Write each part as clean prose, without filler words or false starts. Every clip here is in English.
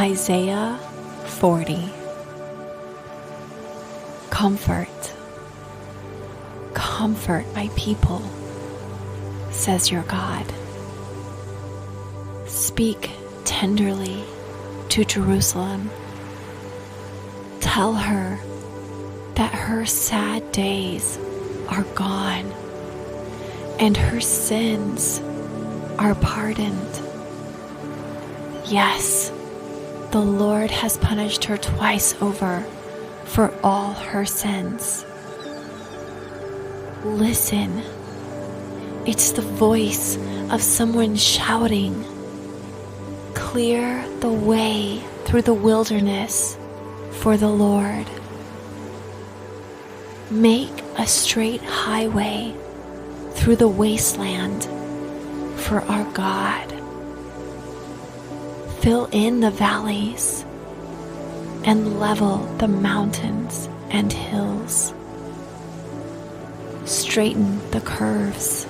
Isaiah 40. Comfort, comfort my people, says your God. Speak tenderly to Jerusalem. Tell her that her sad days are gone and her sins are pardoned. Yes, the Lord has punished her twice over for all her sins. Listen, it's the voice of someone shouting, "Clear the way through the wilderness for the Lord. Make a straight highway through the wasteland for our God. Fill in the valleys and level the mountains and hills. Straighten the curves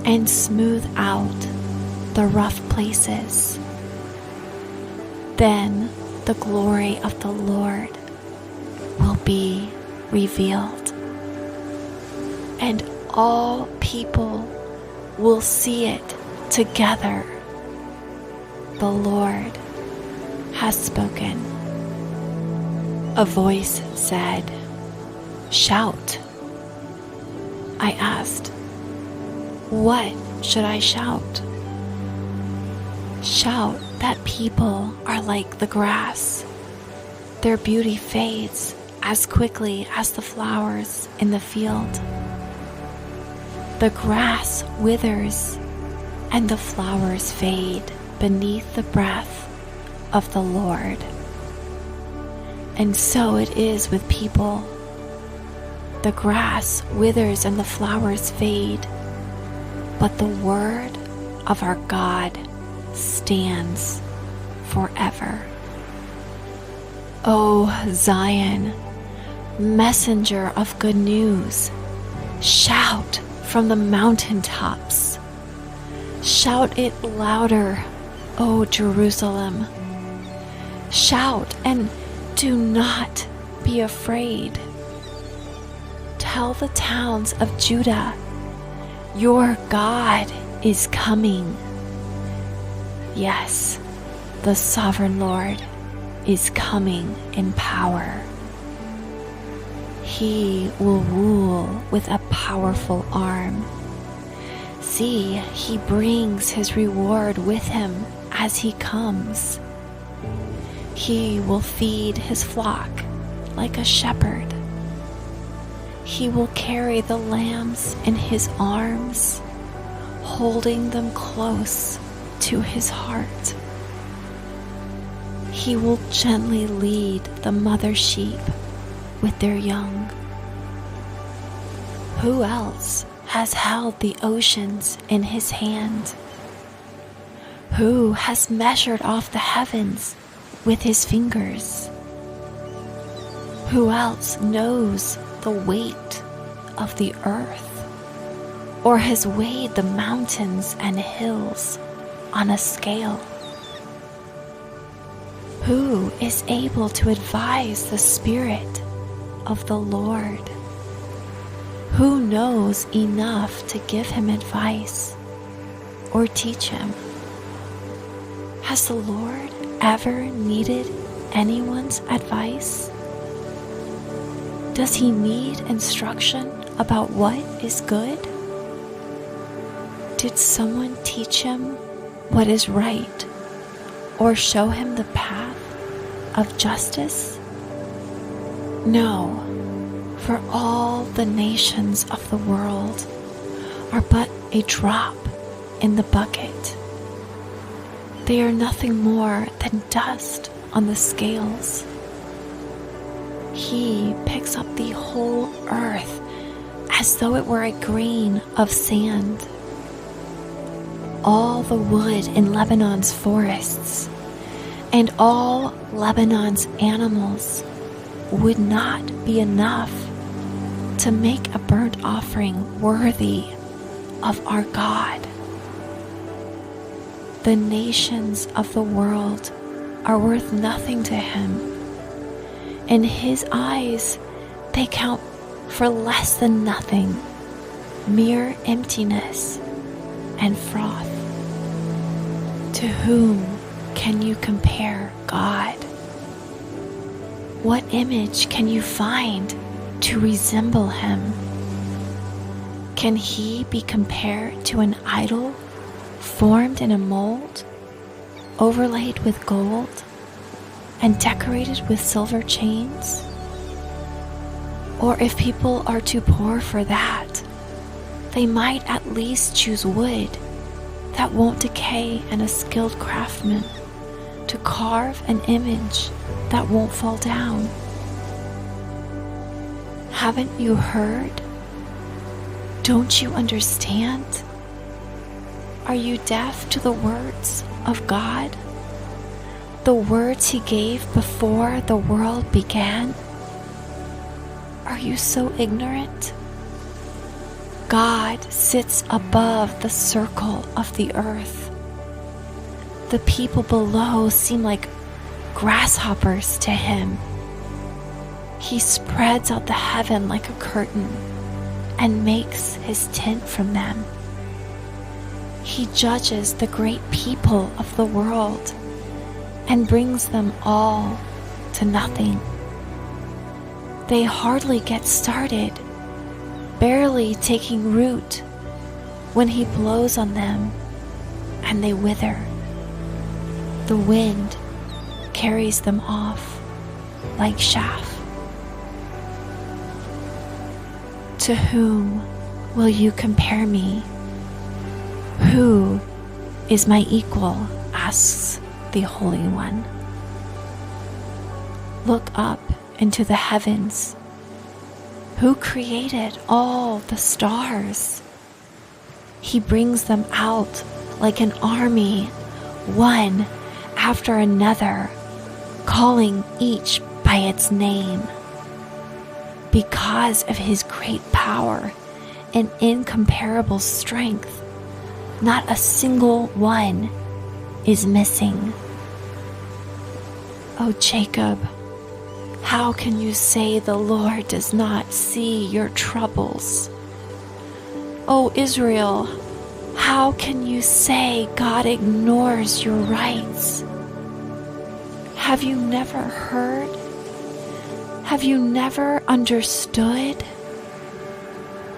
and smooth out the rough places. Then the glory of the Lord will be revealed, and all people will see it together. The Lord has spoken." A voice said, "Shout." I asked, "What should I shout?" "Shout that people are like the grass. Their beauty fades as quickly as the flowers in the field. The grass withers and the flowers fade beneath the breath of the Lord. And so it is with people. The grass withers and the flowers fade, but the word of our God stands forever. O Zion, messenger of good news, shout from the mountaintops. Shout it louder, O Jerusalem. Shout and do not be afraid. Tell the towns of Judah, your God is coming. Yes, the sovereign Lord is coming in power. He will rule with a powerful arm. See, he brings his reward with him as he comes. He will feed his flock like a shepherd. He will carry the lambs in his arms, holding them close to his heart. He will gently lead the mother sheep with their young. Who else has held the oceans in his hand? Who has measured off the heavens with his fingers? Who else knows the weight of the earth, or has weighed the mountains and hills on a scale? Who is able to advise the Spirit of the Lord? Who knows enough to give him advice or teach him? Has the Lord ever needed anyone's advice? Does he need instruction about what is good? Did someone teach him what is right or show him the path of justice? No, for all the nations of the world are but a drop in the bucket. They are nothing more than dust on the scales. He picks up the whole earth as though it were a grain of sand. All the wood in Lebanon's forests and all Lebanon's animals would not be enough to make a burnt offering worthy of our God. The nations of the world are worth nothing to him. In his eyes, they count for less than nothing, mere emptiness and froth. To whom can you compare God? What image can you find to resemble him? Can he be compared to an idol formed in a mold, overlaid with gold, and decorated with silver chains? Or if people are too poor for that, they might at least choose wood that won't decay and a skilled craftsman to carve an image that won't fall down. Haven't you heard? Don't you understand? Are you deaf to the words of God? The words he gave before the world began? Are you so ignorant? God sits above the circle of the earth. The people below seem like grasshoppers to him. He spreads out the heaven like a curtain and makes his tent from them. He judges the great people of the world and brings them all to nothing. They hardly get started, barely taking root, when he blows on them and they wither. The wind carries them off like chaff. To whom will you compare me? Who is my equal? Asks the Holy One. Look up into the heavens. Who created all the stars? He brings them out like an army, one after another, calling each by its name. Because of his great power and incomparable strength, not a single one is missing. O Jacob, how can you say the Lord does not see your troubles? O Israel, how can you say God ignores your rights? Have you never heard? Have you never understood?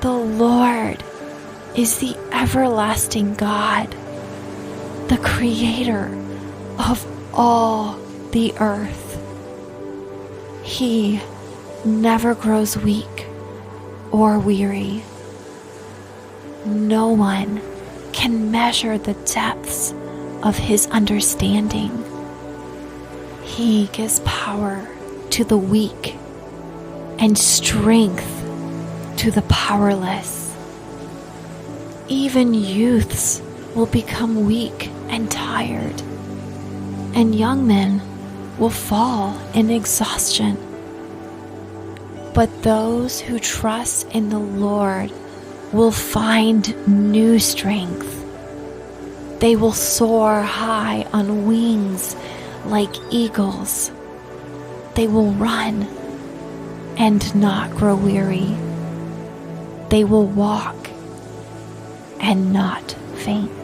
The Lord is the everlasting God, the creator of all the earth. He never grows weak or weary. No one can measure the depths of his understanding. He gives power to the weak and strength to the powerless. Even youths will become weak and tired, and young men will fall in exhaustion. But those who trust in the Lord will find new strength. They will soar high on wings like eagles. They will run and not grow weary. They will walk and not faint.